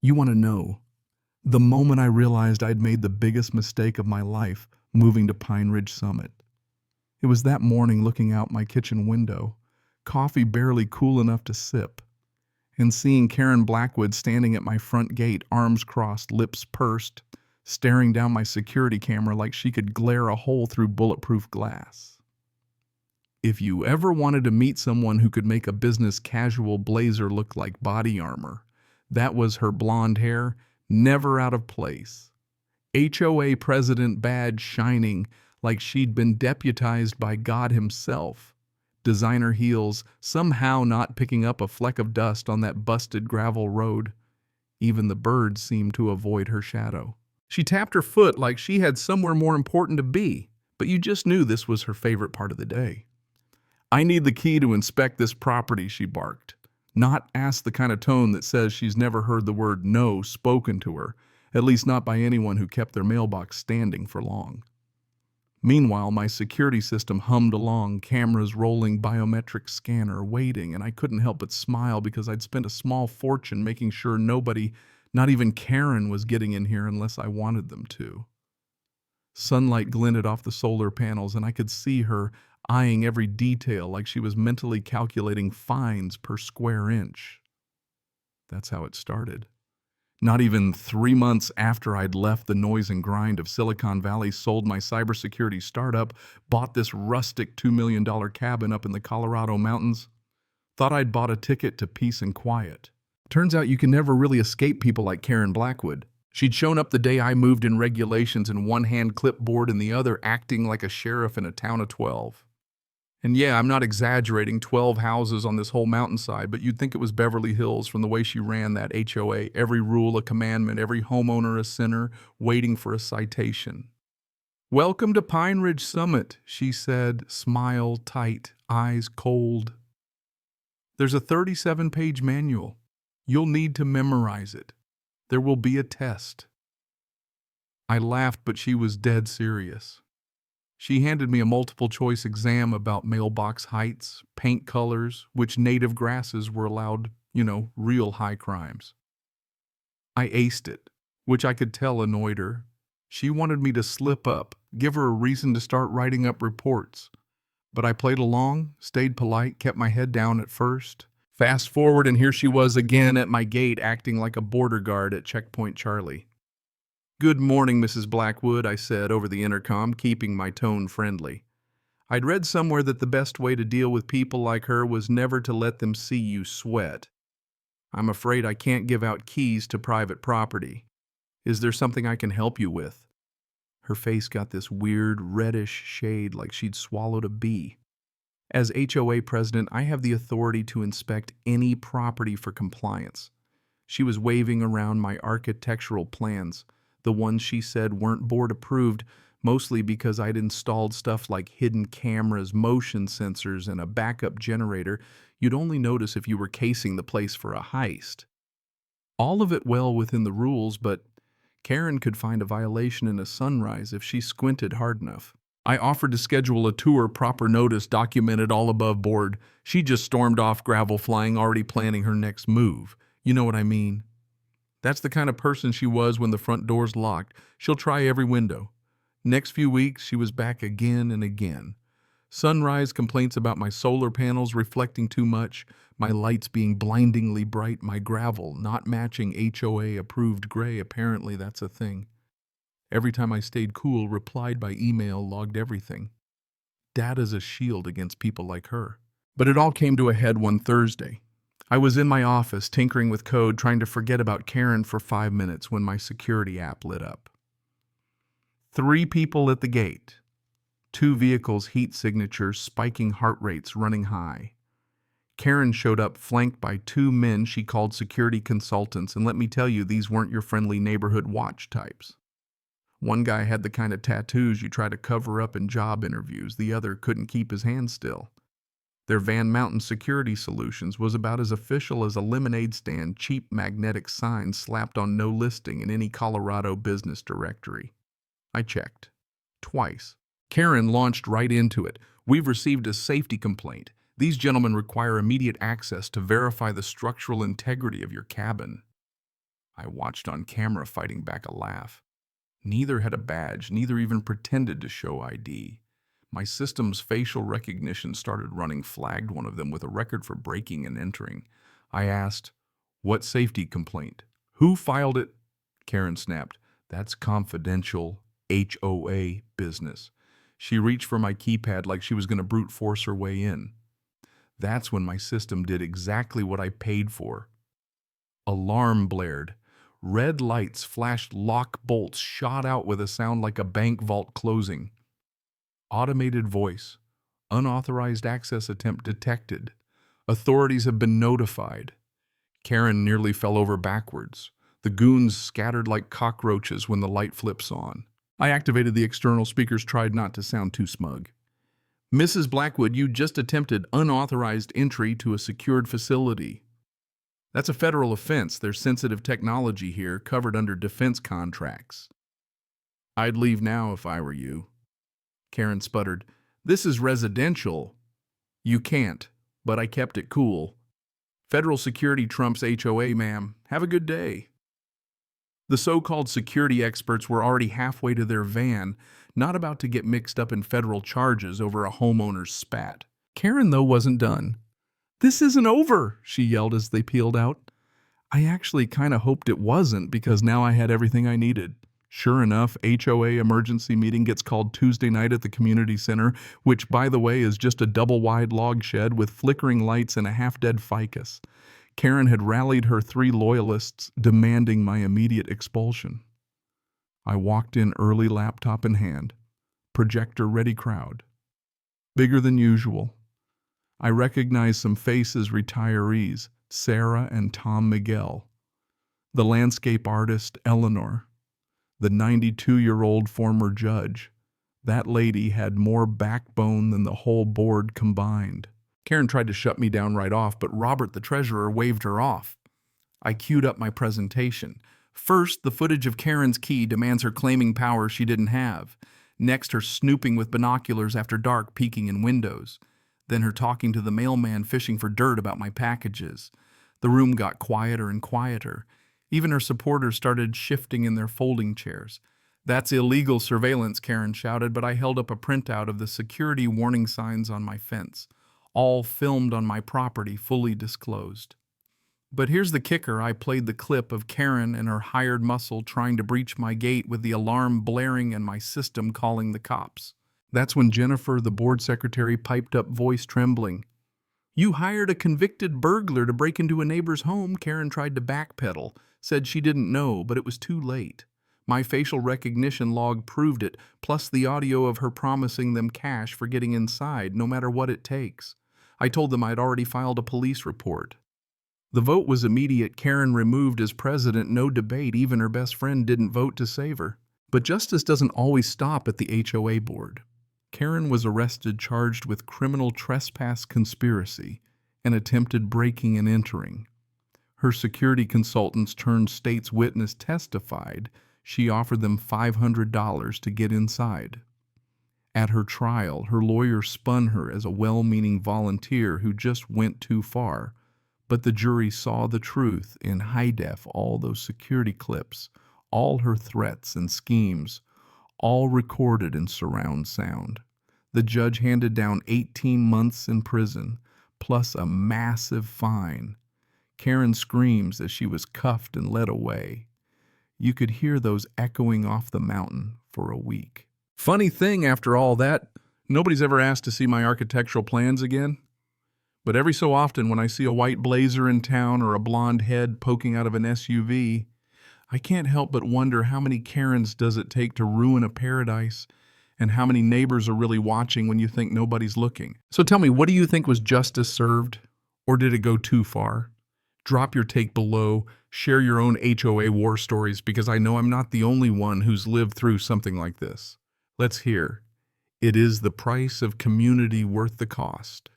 You want to know, the moment I realized I'd made the biggest mistake of my life moving to Pine Ridge Summit. It was that morning looking out my kitchen window, coffee barely cool enough to sip, and seeing Karen Blackwood standing at my front gate, arms crossed, lips pursed, staring down my security camera like she could glare a hole through bulletproof glass. If you ever wanted to meet someone who could make a business casual blazer look like body armor, that was her blonde hair, never out of place. HOA president badge shining like she'd been deputized by God himself. Designer heels, somehow not picking up a fleck of dust on that busted gravel road. Even the birds seemed to avoid her shadow. She tapped her foot like she had somewhere more important to be, but you just knew this was her favorite part of the day. "I need the key to inspect this property," she barked. Not asked the kind of tone that says she's never heard the word no spoken to her, at least not by anyone who kept their mailbox standing for long. Meanwhile, my security system hummed along, cameras rolling, biometric scanner waiting, and I couldn't help but smile because I'd spent a small fortune making sure nobody, not even Karen, was getting in here unless I wanted them to. Sunlight glinted off the solar panels, and I could see her eyeing every detail like she was mentally calculating fines per square inch. That's how it started. Not even 3 months after I'd left the noise and grind of Silicon Valley, sold my cybersecurity startup, bought this rustic $2 million cabin up in the Colorado mountains, thought I'd bought a ticket to peace and quiet. Turns out you can never really escape people like Karen Blackwood. She'd shown up the day I moved in regulations in one hand, clipboard in the other, acting like a sheriff in a town of 12. And yeah, I'm not exaggerating, 12 houses on this whole mountainside, but you'd think it was Beverly Hills from the way she ran that HOA. Every rule a commandment, every homeowner a sinner, waiting for a citation. "Welcome to Pine Ridge Summit," she said, smile tight, eyes cold. "There's a 37-page manual. You'll need to memorize it. There will be a test." I laughed, but she was dead serious. She handed me a multiple-choice exam about mailbox heights, paint colors, which native grasses were allowed, real high crimes. I aced it, which I could tell annoyed her. She wanted me to slip up, give her a reason to start writing up reports. But I played along, stayed polite, kept my head down at first. Fast forward, and here she was again at my gate, acting like a border guard at Checkpoint Charlie. "Good morning, Mrs. Blackwood," I said over the intercom, keeping my tone friendly. I'd read somewhere that the best way to deal with people like her was never to let them see you sweat. "I'm afraid I can't give out keys to private property. Is there something I can help you with?" Her face got this weird reddish shade like she'd swallowed a bee. "As HOA president, I have the authority to inspect any property for compliance." She was waving around my architectural plans, the ones she said weren't board approved, mostly because I'd installed stuff like hidden cameras, motion sensors, and a backup generator you'd only notice if you were casing the place for a heist. All of it well within the rules, but Karen could find a violation in a sunrise if she squinted hard enough. I offered to schedule a tour, proper notice, documented all above board. She just stormed off, gravel flying, already planning her next move. You know what I mean? That's the kind of person she was when the front door's locked. She'll try every window. Next few weeks, she was back again and again. Sunrise complaints about my solar panels reflecting too much, my lights being blindingly bright, my gravel not matching HOA-approved gray. Apparently that's a thing. Every time I stayed cool, replied by email, logged everything. Data's a shield against people like her. But it all came to a head one Thursday. I was in my office, tinkering with code, trying to forget about Karen for 5 minutes when my security app lit up. 3 people at the gate. 2 vehicles, heat signatures, spiking heart rates running high. Karen showed up flanked by 2 men she called security consultants, and let me tell you, these weren't your friendly neighborhood watch types. One guy had the kind of tattoos you try to cover up in job interviews. The other couldn't keep his hands still. Their Van Mountain Security Solutions was about as official as a lemonade stand, cheap magnetic signs slapped on no listing in any Colorado business directory. I checked. Twice. Karen launched right into it. "We've received a safety complaint. These gentlemen require immediate access to verify the structural integrity of your cabin." I watched on camera, fighting back a laugh. Neither had a badge, neither even pretended to show ID. My system's facial recognition started running, flagged one of them with a record for breaking and entering. I asked, "What safety complaint? Who filed it?" Karen snapped, "That's confidential HOA business." She reached for my keypad like she was going to brute force her way in. That's when my system did exactly what I paid for. Alarm blared. Red lights flashed, lock bolts shot out with a sound like a bank vault closing. Automated voice. Unauthorized access attempt detected. Authorities have been notified. Karen nearly fell over backwards. The goons scattered like cockroaches when the light flips on. I activated the external speakers, tried not to sound too smug. "Mrs. Blackwood, you just attempted unauthorized entry to a secured facility. That's a federal offense. There's sensitive technology here covered under defense contracts." "I'd leave now if I were you." Karen sputtered, "This is residential." "You can't, but I kept it cool. Federal security trumps HOA, ma'am. Have a good day." The so-called security experts were already halfway to their van, not about to get mixed up in federal charges over a homeowner's spat. Karen, though, wasn't done. "This isn't over," she yelled as they peeled out. I actually kind of hoped it wasn't, because now I had everything I needed. Sure enough, HOA emergency meeting gets called Tuesday night at the community center, which, by the way, is just a double-wide log shed with flickering lights and a half-dead ficus. Karen had rallied her 3 loyalists, demanding my immediate expulsion. I walked in early, laptop in hand. Projector-ready crowd. Bigger than usual. I recognized some faces: retirees, Sarah and Tom Miguel. The landscape artist, Eleanor. The 92-year-old former judge. That lady had more backbone than the whole board combined. Karen tried to shut me down right off, but Robert, the treasurer, waved her off. I queued up my presentation. First, the footage of Karen's key demands her claiming power she didn't have. Next, her snooping with binoculars after dark, peeking in windows. Then her talking to the mailman fishing for dirt about my packages. The room got quieter and quieter. Even her supporters started shifting in their folding chairs. "That's illegal surveillance," Karen shouted, but I held up a printout of the security warning signs on my fence. All filmed on my property, fully disclosed. But here's the kicker: I played the clip of Karen and her hired muscle trying to breach my gate with the alarm blaring and my system calling the cops. That's when Jennifer, the board secretary, piped up, voice trembling. "You hired a convicted burglar to break into a neighbor's home." Karen tried to backpedal, said she didn't know, but it was too late. My facial recognition log proved it, plus the audio of her promising them cash for getting inside, no matter what it takes. I told them I'd already filed a police report. The vote was immediate. Karen removed as president, no debate. Even her best friend didn't vote to save her. But justice doesn't always stop at the HOA board. Karen was arrested, charged with criminal trespass, conspiracy, and attempted breaking and entering. Her security consultants turned state's witness testified she offered them $500 to get inside. At her trial, her lawyer spun her as a well-meaning volunteer who just went too far. But the jury saw the truth in high def, all those security clips, all her threats and schemes, all recorded in surround sound. The judge handed down 18 months in prison, plus a massive fine. Karen screams as she was cuffed and led away. You could hear those echoing off the mountain for a week. Funny thing, after all that, nobody's ever asked to see my architectural plans again. But every so often, when I see a white blazer in town or a blonde head poking out of an SUV, I can't help but wonder, how many Karens does it take to ruin a paradise, and how many neighbors are really watching when you think nobody's looking? So tell me, what do you think was justice served? Or did it go too far? Drop your take below, share your own HOA war stories, because I know I'm not the only one who's lived through something like this. Let's hear. It is the price of community worth the cost.